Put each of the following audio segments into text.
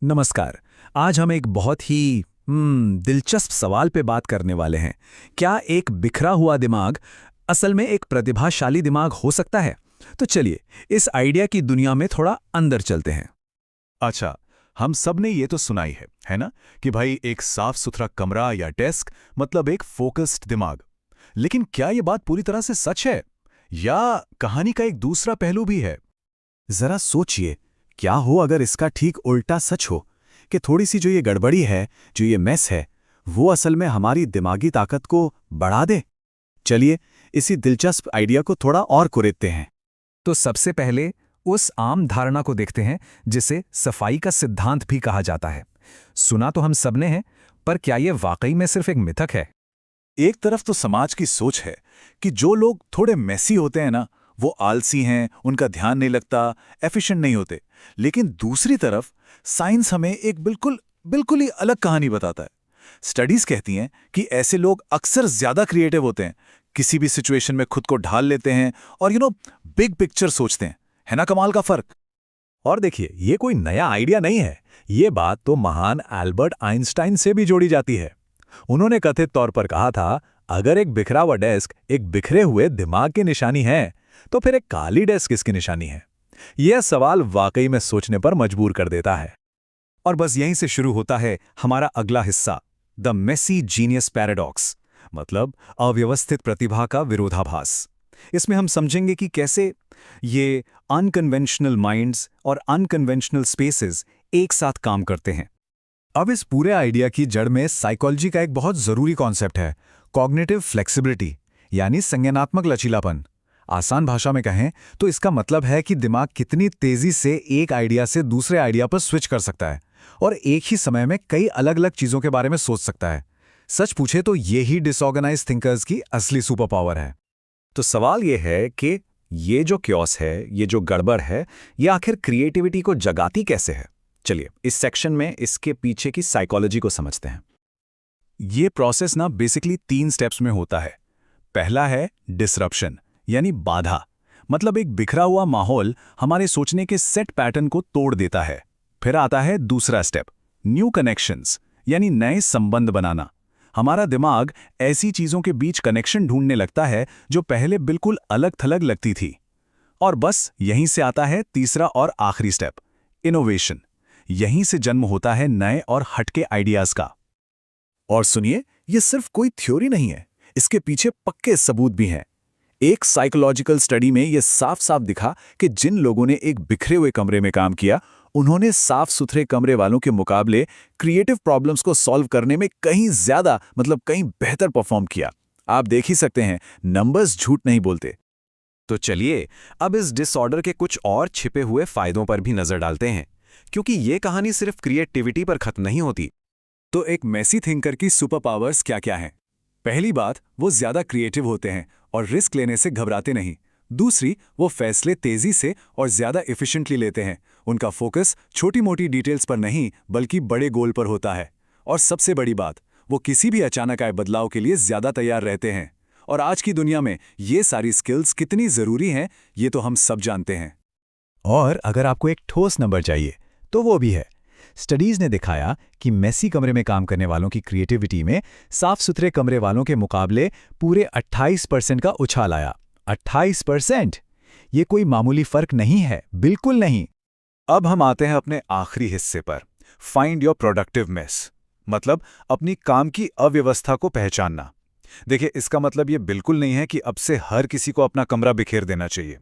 नमस्कार। आज हम एक बहुत ही दिलचस्प सवाल पे बात करने वाले हैं। क्या एक बिखरा हुआ दिमाग असल में एक प्रतिभाशाली दिमाग हो सकता है? तो चलिए इस आइडिया की दुनिया में थोड़ा अंदर चलते हैं। अच्छा। हम सब ने ये तो सुना ही है ना, कि भाई एक साफ सुथरा कमरा या डेस्क मतलब एक फोकस्ड दिमाग। लेकिन क्या ये बात पूरी तरह से सच है, या कहानी का एक दूसरा पहलू भी है? जरा सोचिए, क्या हो अगर इसका ठीक उल्टा सच हो कि थोड़ी सी जो ये गड़बड़ी है, जो ये मेस है, वो असल में हमारी दिमागी ताकत को बढ़ा दे। चलिए इसी दिलचस्प आइडिया को थोड़ा और कुरेदते हैं। तो सबसे पहले उस आम धारणा को देखते हैं जिसे सफाई का सिद्धांत भी कहा जाता है। सुना तो हम सबने है, पर क्या यह वाकई में सिर्फ एक मिथक है? एक तरफ तो समाज की सोच है कि जो लोग थोड़े मेसी होते हैं ना, वो आलसी हैं, उनका ध्यान नहीं लगता, एफिशिएंट नहीं होते। लेकिन दूसरी तरफ साइंस हमें एक बिल्कुल बिल्कुल ही अलग कहानी बताता है। स्टडीज कहती हैं कि ऐसे लोग अक्सर ज्यादा क्रिएटिव होते हैं, किसी भी सिचुएशन में खुद को ढाल लेते हैं और बिग पिक्चर सोचते हैं। है ना कमाल का फर्क? और देखिए, ये कोई नया आइडिया नहीं है। ये बात तो महान एल्बर्ट आइंस्टाइन से भी जोड़ी जाती है। उन्होंने कथित तौर पर कहा था, अगर एक बिखरा हुआ डेस्क एक बिखरे हुए दिमाग की निशानी है, तो फिर एक काली डेस्क किसकी निशानी है? यह सवाल वाकई में सोचने पर मजबूर कर देता है। और बस यहीं से शुरू होता है हमारा अगला हिस्सा, द मेसी जीनियस पैराडॉक्स, मतलब अव्यवस्थित प्रतिभा का विरोधाभास। इसमें हम समझेंगे कि कैसे ये अनकन्वेंशनल माइंड्स और अनकन्वेंशनल स्पेसेस एक साथ काम करते हैं। अब इस पूरे आइडिया की जड़ में साइकोलॉजी का एक बहुत जरूरी कॉन्सेप्ट है, कॉग्निटिव फ्लेक्सिबिलिटी, यानी संज्ञानात्मक लचीलापन। आसान भाषा में कहें तो इसका मतलब है कि दिमाग कितनी तेजी से एक आइडिया से दूसरे आइडिया पर स्विच कर सकता है और एक ही समय में कई अलग अलग चीजों के बारे में सोच सकता है। सच पूछे तो ये ही डिसऑर्गेनाइज थिंकर्स की असली सुपर पावर है। तो सवाल ये है कि ये जो क्योस है, ये जो गड़बड़ है, ये आखिर क्रिएटिविटी को जगाती कैसे है? चलिए इस सेक्शन में इसके पीछे की साइकोलॉजी को समझते हैं। ये प्रोसेस ना बेसिकली 3 स्टेप्स में होता है। पहला है डिसरप्शन, यानी बाधा। मतलब एक बिखरा हुआ माहौल हमारे सोचने के सेट पैटर्न को तोड़ देता है। फिर आता है दूसरा स्टेप, न्यू कनेक्शंस, यानी नए संबंध बनाना। हमारा दिमाग ऐसी चीजों के बीच कनेक्शन ढूंढने लगता है जो पहले बिल्कुल अलग थलग लगती थी। और बस यहीं से आता है तीसरा और आखिरी स्टेप, इनोवेशन। यहीं से जन्म होता है नए और हटके आइडियाज का। और सुनिए, ये सिर्फ कोई थ्योरी नहीं है, इसके पीछे पक्के सबूत भी हैं। एक साइकोलॉजिकल स्टडी में यह साफ साफ दिखा कि जिन लोगों ने एक बिखरे हुए कमरे में काम किया, उन्होंने साफ सुथरे कमरे वालों के मुकाबले क्रिएटिव प्रॉब्लम्स को सॉल्व करने में कहीं ज्यादा, मतलब कहीं बेहतर परफॉर्म किया। आप देख ही सकते हैं, नंबर्स झूठ नहीं बोलते। तो चलिए अब इस डिसऑर्डर के कुछ और छिपे हुए फायदों पर भी नजर डालते हैं, क्योंकि ये कहानी सिर्फ क्रिएटिविटी पर खत्म नहीं होती। तो एक मेसी थिंकर की सुपर पावर्स क्या क्या हैं? पहली बात, वो ज्यादा क्रिएटिव होते हैं और रिस्क लेने से घबराते नहीं। दूसरी, वो फैसले तेजी से और ज्यादा एफिशिएंटली लेते हैं। उनका फोकस छोटी मोटी डिटेल्स पर नहीं बल्कि बड़े गोल पर होता है। और सबसे बड़ी बात, वो किसी भी अचानक आए बदलाव के लिए ज्यादा तैयार रहते हैं। और आज की दुनिया में ये सारी स्किल्स कितनी जरूरी हैं, ये तो हम सब जानते हैं। और अगर आपको एक ठोस नंबर चाहिए, तो वो भी है। स्टडीज ने दिखाया कि मेसी कमरे में काम करने वालों की क्रिएटिविटी में साफ सुथरे कमरे वालों के मुकाबले पूरे 28% का उछाल आया। 28%! ये कोई मामूली फर्क नहीं है, बिल्कुल नहीं। अब हम आते हैं अपने आखिरी हिस्से पर, फाइंड योर प्रोडक्टिव मेस, मतलब अपनी काम की अव्यवस्था को पहचानना। देखिए, इसका मतलब ये बिल्कुल नहीं है कि अब से हर किसी को अपना कमरा बिखेर देना चाहिए।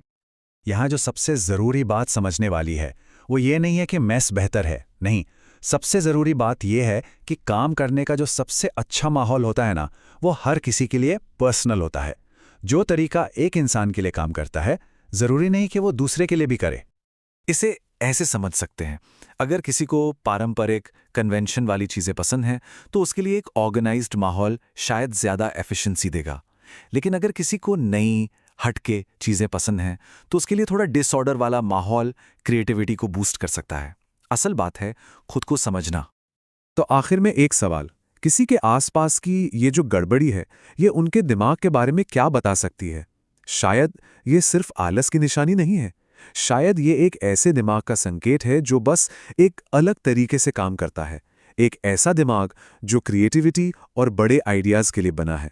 यहाँ जो सबसे जरूरी बात समझने वाली है, वो ये नहीं है कि मेस बेहतर है, नहीं। सबसे जरूरी बात यह है कि काम करने का जो सबसे अच्छा माहौल होता है ना, वो हर किसी के लिए पर्सनल होता है। जो तरीका एक इंसान के लिए काम करता है, जरूरी नहीं कि वो दूसरे के लिए भी करे। इसे ऐसे समझ सकते हैं, अगर किसी को पारंपरिक कन्वेंशन वाली चीज़ें पसंद हैं, तो उसके लिए एक ऑर्गेनाइज्ड माहौल शायद ज़्यादा एफिशिएंसी देगा। लेकिन अगर किसी को नई हटके चीज़ें पसंद हैं, तो उसके लिए थोड़ा डिसऑर्डर वाला माहौल क्रिएटिविटी को बूस्ट कर सकता है। असल बात है खुद को समझना। तो आखिर में एक सवाल, किसी के आसपास की ये जो गड़बड़ी है, ये उनके दिमाग के बारे में क्या बता सकती है? शायद ये सिर्फ आलस की निशानी नहीं है, शायद ये एक ऐसे दिमाग का संकेत है जो बस एक अलग तरीके से काम करता है, एक ऐसा दिमाग जो क्रिएटिविटी और बड़े आइडियाज के लिए बना है।